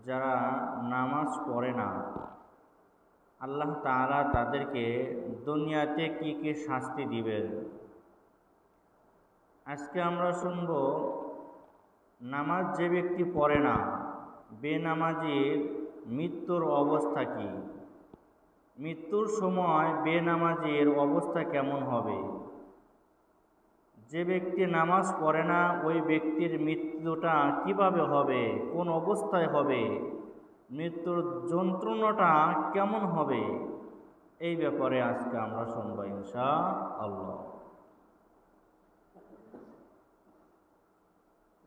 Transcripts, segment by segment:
যারা নামাজ পড়ে না, আল্লাহ তাআলা তাদেরকে দুনিয়াতে কি কি শাস্তি দিবেন। আজকে আমরা শুনব নামাজ যে ব্যক্তি পড়ে না, বেনামাজির মৃত্যুর অবস্থা কি, মৃত্যুর সময় বেনামাজির অবস্থা কেমন হবে। যে ব্যক্তি নামাজ পড়ে না ওই ব্যক্তির মৃত্যুটা কিভাবে হবে, কোন অবস্থায় হবে, মৃত্যুর যন্ত্রণাটা কেমন হবে, এই ব্যাপারে আজকে আমরা শুনব ইনশাআল্লাহ।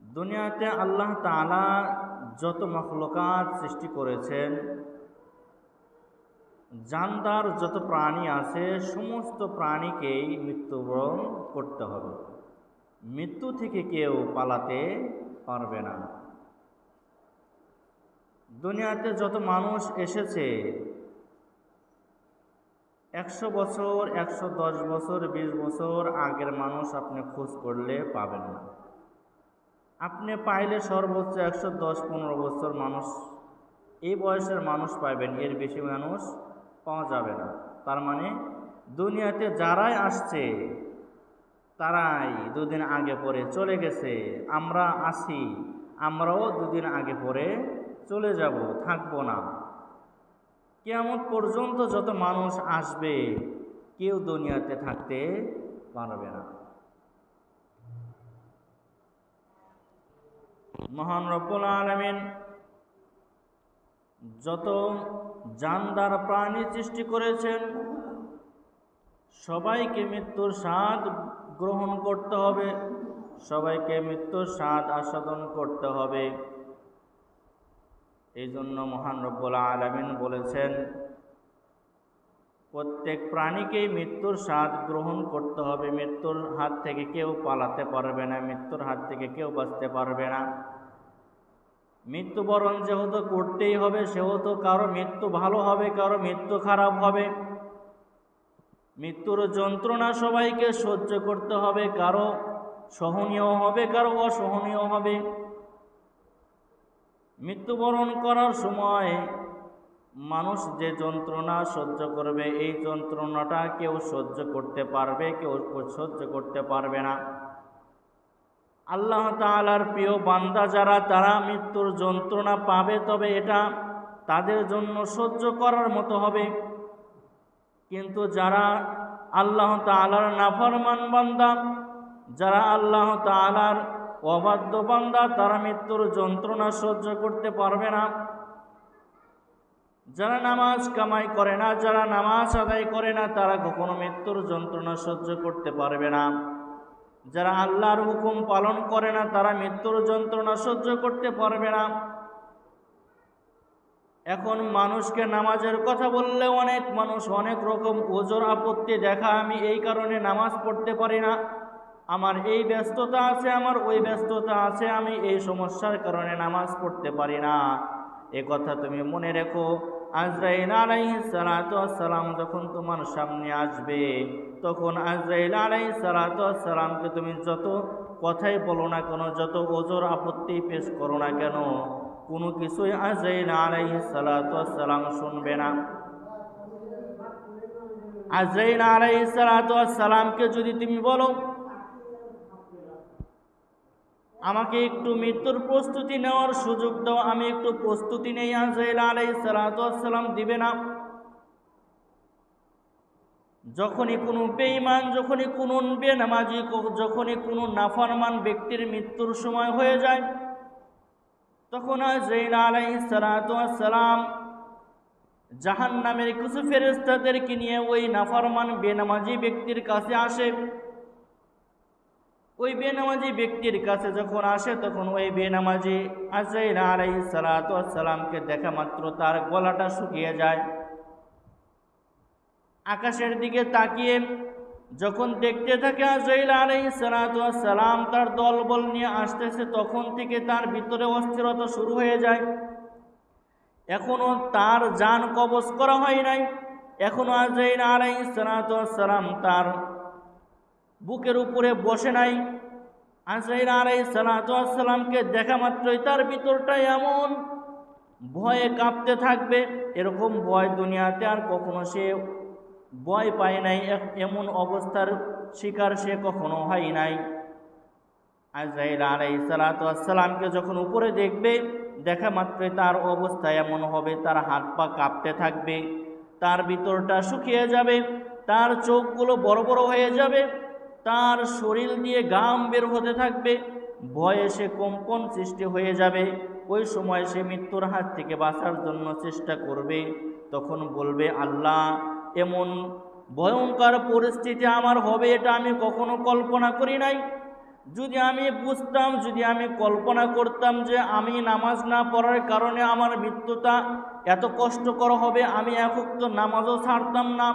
দুনিয়াতে আল্লাহ তাআলা যত মাখলুকাত সৃষ্টি করেছেন, জানদার যত প্রাণী আছে সমস্ত প্রাণীকেই মৃত্যুবরণ করতে হবে। মৃত্যু থেকে কেউ পালাতে পারবে না। দুনিয়াতে যত মানুষ এসেছে 100 বছর, 110 বছর, 20 বছর আগের মানুষ আপনি খোঁজ করলে পাবেন না। আপনি পাইলে সর্বোচ্চ 110-15 বছর মানুষ, এই বয়সের মানুষ পাইবেন, এর বেশি মানুষ পাওয়া যাবে না। তার মানে দুনিয়াতে যারাই আসছে তারাই দুদিন আগে পরে চলে গেছে। আমরা আছি, আমরাও দুদিন আগে পরে চলে যাব, থাকবো না। কিয়ামত পর্যন্ত যত মানুষ আসবে কেউ দুনিয়াতে থাকতে পারবে না। মহান রব্বুল আলামিন যত জানদার প্রাণী সৃষ্টি করেছেন সবাইকে মৃত্যুর স্বাদ গ্রহণ করতে হবে, সবাইকে মৃত্যুর স্বাদ আস্বাদন করতে হবে। এই জন্য মহান রব্বুল আলামিন বলেছেন প্রত্যেক প্রাণীকেই মৃত্যুর স্বাদ গ্রহণ করতে হবে। মৃত্যুর হাত থেকে কেউ পালাতে পারবে না, মৃত্যুর হাত থেকে কেউ বাঁচতে পারবে না। মৃত্যুবরণ যেহেতু করতেই হবে, সেহেতু কারো মৃত্যু ভালো হবে, কারো মৃত্যু খারাপ হবে। মৃত্যুর যন্ত্রণা সবাইকে সহ্য করতে হবে, কারো সহনীয় হবে, কারো অসহনীয় হবে। মৃত্যুবরণ করার সময় মানুষ যে যন্ত্রণা সহ্য করবে, এই যন্ত্রণাটা কেউ সহ্য করতে পারবে, কেউ সহ্য করতে পারবে না। আল্লাহ তাআলার প্রিয় বান্দা যারা, তারা মৃত্যুর যন্ত্রণা পাবে, তবে এটা তাদের জন্য সহ্য করার মতো হবে। কিন্তু যারা আল্লাহ তাআলার নাফরমান বান্দা, যারা আল্লাহ তাআলার অবাধ্য বান্দা, তারা মৃত্যুর যন্ত্রণা সহ্য করতে পারবে না। যারা নামাজ কামাই করে না, যারা নামাজ আদায় করে না, তারা কখনো মৃত্যুর যন্ত্রণা সহ্য করতে পারবে না। যারা আল্লাহর হুকুম পালন করে না, তারা মৃত্যুর যন্ত্রণা সহ্য করতে পারবে না। এখন মানুষকে নামাজের কথা বললে অনেক মানুষ অনেক রকম ওজর আপত্তি দেখা, আমি এই কারণে নামাজ পড়তে পারি না, আমার এই ব্যস্ততা আছে, আমার ওই ব্যস্ততা আছে, আমি এই সমস্যার কারণে নামাজ পড়তে পারি না। এ কথা তুমি মনে রেখো, আজরাইল আলাইহিস সালাতু ওয়াস সালাম যখন তোমার সামনে আসবে, তখন আজরাইল আলাইহিস সালাতু ওয়াস সালামকে তুমি যত কথাই বলো না কেন, যত ওজর আপত্তি পেশ করো না কেন, কোনো কিছুই আজরাইল আলাইহিস সালাতু ওয়াস সালাম শুনবে না। আজরাইল আলাইহিস সালাতু ওয়াস সালামকে যদি তুমি বলো আমাকে একটু মৃত্যুর প্রস্তুতি নেওয়ার সুযোগ দাও, আমি একটু প্রস্তুতি নেই, আজরাইল আলাইহিস সালাতু ওয়াস সালাম দিবে না। যখনই কোনো বেঈমান, যখনই কোনো বেনামাজি, যখনই কোনো নাফরমান ব্যক্তির মৃত্যুর সময় হয়ে যায়, তখন আজরাইল আলাইহিস সালাতু ওয়াস সালাম জাহান্নামের কিছু ফেরেশতাদেরকে নিয়ে ওই নাফরমান বেনামাজি ব্যক্তির কাছে আসে। ওই বেনামাজি ব্যক্তির কাছে যখন আসে, তখন ওই বেনামাজি আজরাইল আলাইহিস সালাতু ওয়াস সালামকে দেখা মাত্র তার গলাটা শুকিয়ে যায়। আকাশের দিকে তাকিয়ে যখন দেখতে থাকে আজরাইল আলাইহিস সালাতু ওয়াস সালাম তার দলবল নিয়ে আসতেছে, তখন থেকে তার ভিতরে অস্থিরতা শুরু হয়ে যায়। এখনো তার জান কবজ করা হয় নাই, এখনো আজরাইল আলাইহিস সালাতু ওয়াস সালাম তার বুকের উপরে বসে নাই। আজরাইল আলাইহিস সালাতু ওয়াস সালামকে দেখা মাত্রই তার ভিতরটা এমন ভয়ে কাঁপতে থাকবে। এরকম ভয় দুনিয়াতে আর কখনো সে ভয় পায় নাই, এমন অবস্থার শিকার সে কখনো হয় নাই। আজরাইল আলাইহিস সালাতু ওয়াস সালামকে যখন উপরে দেখবে, দেখা মাত্রই তার অবস্থা এমন হবে, তার হাত পা কাঁপতে থাকবে, তার ভিতরটা শুকিয়ে যাবে, তার চোখগুলো বড় বড় হয়ে যাবে, তার শরীর দিয়ে ঘাম বের হতে থাকবে, ভয়ে সে কম্পন সৃষ্টি হয়ে যাবে। ওই সময় সে মৃত্যুর হাত থেকে বাঁচার জন্য চেষ্টা করবে। তখন বলবে, আল্লাহ, এমন ভয়ঙ্কর পরিস্থিতি আমার হবে এটা আমি কখনো কল্পনা করি নাই। যদি আমি বুঝতাম, যদি আমি কল্পনা করতাম যে আমি নামাজ না পড়ার কারণে আমার মৃত্যুটা এত কষ্টকর হবে, আমি এক ওয়াক্ত নামাজও ছাড়তাম না।